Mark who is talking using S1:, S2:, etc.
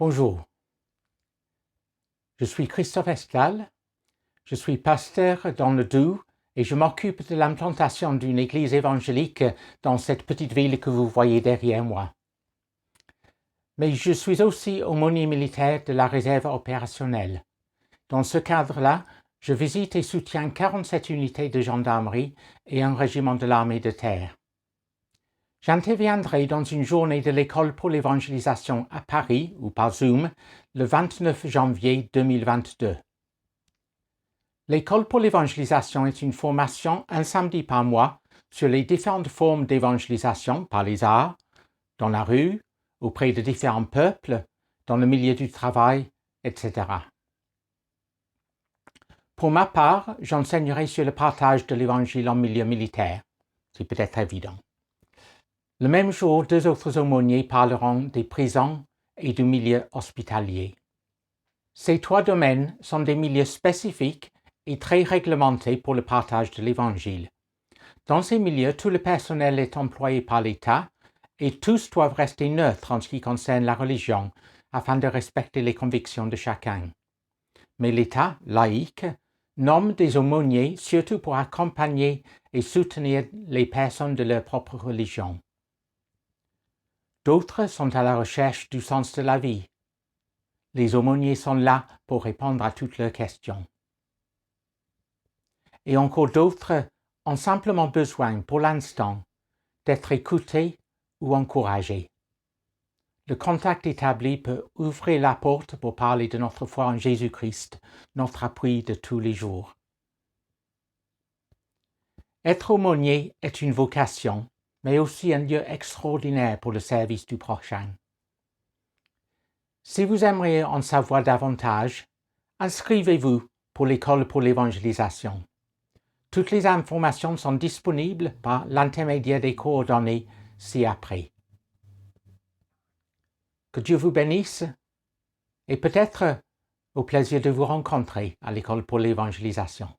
S1: Bonjour, je suis Christophe Esclal, je suis pasteur dans le Doubs et je m'occupe de l'implantation d'une église évangélique dans cette petite ville que vous voyez derrière moi. Mais je suis aussi aumônier militaire de la réserve opérationnelle. Dans ce cadre-là, je visite et soutiens 47 unités de gendarmerie et un régiment de l'armée de terre. J'interviendrai dans une journée de l'école pour l'évangélisation à Paris, ou par Zoom, le 29 janvier 2022. L'école pour l'évangélisation est une formation un samedi par mois sur les différentes formes d'évangélisation par les arts, dans la rue, auprès de différents peuples, dans le milieu du travail, etc. Pour ma part, j'enseignerai sur le partage de l'évangile en milieu militaire. C'est peut-être évident. Le même jour, 2 autres aumôniers parleront des prisons et du milieu hospitalier. Ces 3 domaines sont des milieux spécifiques et très réglementés pour le partage de l'Évangile. Dans ces milieux, tout le personnel est employé par l'État et tous doivent rester neutres en ce qui concerne la religion afin de respecter les convictions de chacun. Mais l'État, laïque, nomme des aumôniers surtout pour accompagner et soutenir les personnes de leur propre religion. D'autres sont à la recherche du sens de la vie. Les aumôniers sont là pour répondre à toutes leurs questions. Et encore d'autres ont simplement besoin, pour l'instant, d'être écoutés ou encouragés. Le contact établi peut ouvrir la porte pour parler de notre foi en Jésus-Christ, notre appui de tous les jours. Être aumônier est une vocation, mais aussi un lieu extraordinaire pour le service du prochain. Si vous aimeriez en savoir davantage, inscrivez-vous pour l'école pour l'évangélisation. Toutes les informations sont disponibles par l'intermédiaire des coordonnées ci-après. Que Dieu vous bénisse et peut-être au plaisir de vous rencontrer à l'école pour l'évangélisation.